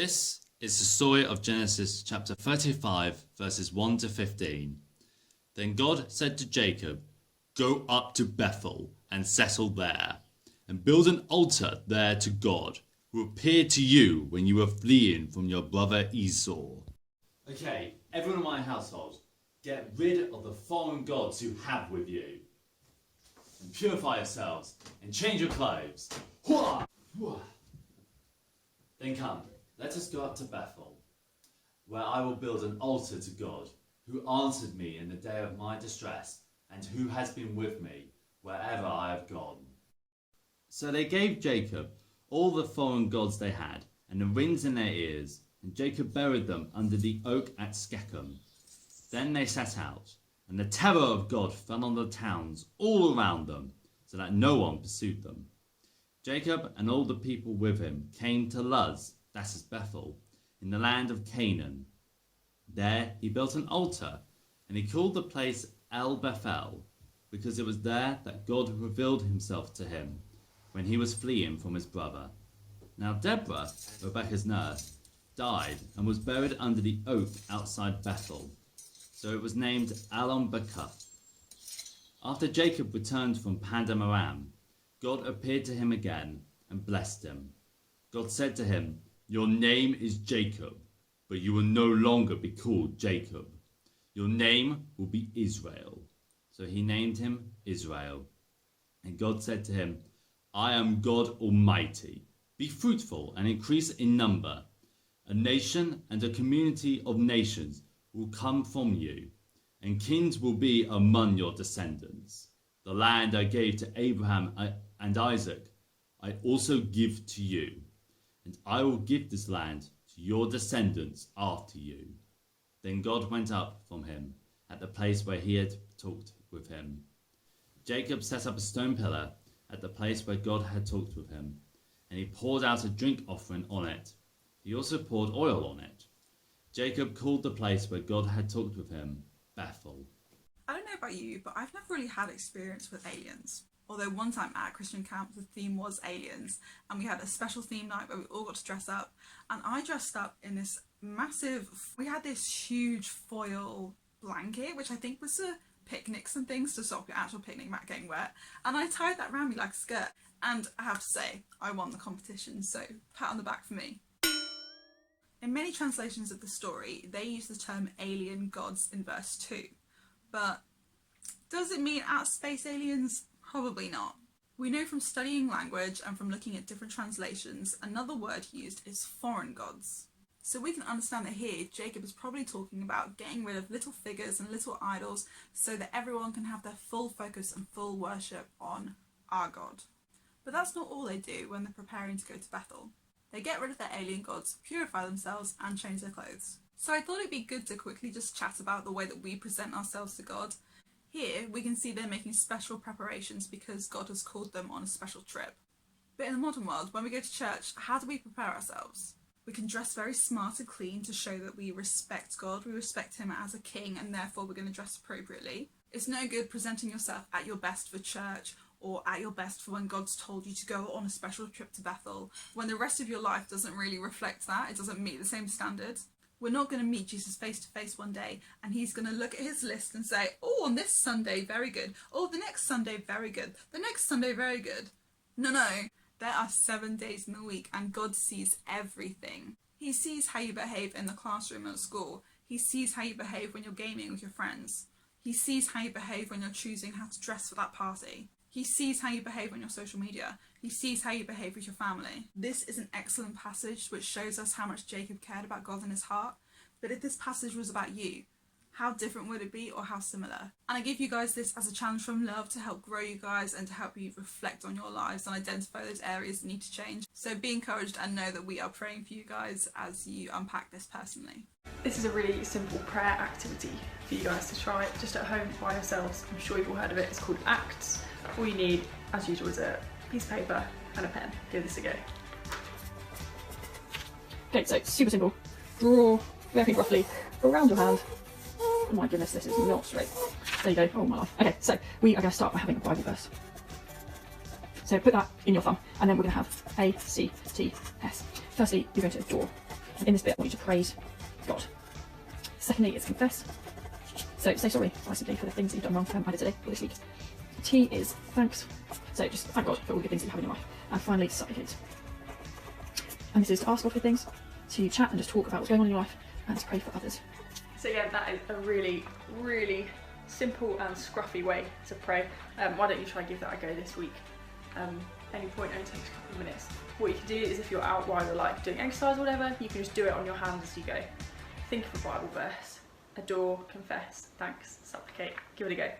This is the story of Genesis chapter 35 verses 1 to 15. Then God said to Jacob, "Go up to Bethel and settle there, and build an altar there to God, who appeared to you when you were fleeing from your brother Esau." Okay, everyone in my household, get rid of the foreign gods you have with you. And purify yourselves and change your clothes. Then come, let us go up to Bethel, where I will build an altar to God, who answered me in the day of my distress, and who has been with me wherever I have gone. So they gave Jacob all the foreign gods they had, and the rings in their ears, and Jacob buried them under the oak at Shechem. Then they set out, and the terror of God fell on the towns all around them, so that no one pursued them. Jacob and all the people with him came to Luz, that is Bethel, in the land of Canaan. There he built an altar, and he called the place El Bethel, because it was there that God revealed himself to him when he was fleeing from his brother. Now Deborah, Rebekah's nurse, died and was buried under the oak outside Bethel, so it was named Allon-Bacuth. After Jacob returned from Padan Aram, God appeared to him again and blessed him. God said to him, "Your name is Jacob, but you will no longer be called Jacob. Your name will be Israel." So he named him Israel. And God said to him, "I am God Almighty. Be fruitful and increase in number. A nation and a community of nations will come from you, and kings will be among your descendants. The land I gave to Abraham and Isaac, I also give to you, and I will give this land to your descendants after you." Then God went up from him at the place where he had talked with him. Jacob set up a stone pillar at the place where God had talked with him, and he poured out a drink offering on it. He also poured oil on it. Jacob called the place where God had talked with him Bethel. I don't know about you, but I've never really had experience with aliens. Although one time at Christian camp the theme was aliens, and we had a special theme night where we all got to dress up, and I dressed up in this we had this huge foil blanket, which I think was for picnics and things to stop your actual picnic mat getting wet, and I tied that around me like a skirt, and I have to say I won the competition, so pat on the back for me. In many translations of the story they use the term alien gods in verse 2, but does it mean outer space aliens? Probably not. We know from studying language and from looking at different translations, another word used is foreign gods. So we can understand that here Jacob is probably talking about getting rid of little figures and little idols so that everyone can have their full focus and full worship on our God. But that's not all they do when they're preparing to go to Bethel. They get rid of their alien gods, purify themselves and change their clothes. So I thought it'd be good to quickly just chat about the way that we present ourselves to God. Here we can see they're making special preparations because God has called them on a special trip. But in the modern world, when we go to church, how do we prepare ourselves? We can dress very smart and clean to show that we respect God, we respect him as a king, and therefore we're going to dress appropriately. It's no good presenting yourself at your best for church or at your best for when God's told you to go on a special trip to Bethel, when the rest of your life doesn't really reflect that, it doesn't meet the same standard. We're not going to meet Jesus face to face one day and he's going to look at his list and say, "Oh, on this Sunday, very good. Oh, the next Sunday, very good. The next Sunday, very good." No. There are 7 days in the week and God sees everything. He sees how you behave in the classroom at school. He sees how you behave when you're gaming with your friends. He sees how you behave when you're choosing how to dress for that party. He sees how you behave on your social media. He sees how you behave with your family. This is an excellent passage which shows us how much Jacob cared about God in his heart. But if this passage was about you, how different would it be, or how similar? And I give you guys this as a challenge from love to help grow you guys and to help you reflect on your lives and identify those areas that need to change. So be encouraged and know that we are praying for you guys as you unpack this personally. This is a really simple prayer activity for you guys to try just at home by yourselves. I'm sure you've all heard of it. It's called Acts. All you need, as usual, is a piece of paper and a pen. Give this a go. Okay, so super simple. Draw very roughly around your hand. Oh my goodness, this is not straight. There you go. Oh my life. Okay, so we are going to start by having a Bible verse. So put that in your thumb, and then we're going to have A, C, T, S. Firstly, you're going to draw In this bit, I want you to praise God. Secondly, it's confess. So say sorry, basically, for the things that you've done wrong either today or this week. T is thanks. So just thank God for all the good things that you have in your life. And finally, supplicate. And this is to ask God for things, to chat and just talk about what's going on in your life, and to pray for others. So yeah, that is a really, really simple and scruffy way to pray. Why don't you try and give that a go this week? Any point only takes a couple of minutes. What you can do is if you're out while you're like doing exercise or whatever, you can just do it on your hands as you go. Think of a Bible verse, adore, confess, thanks, supplicate, give it a go.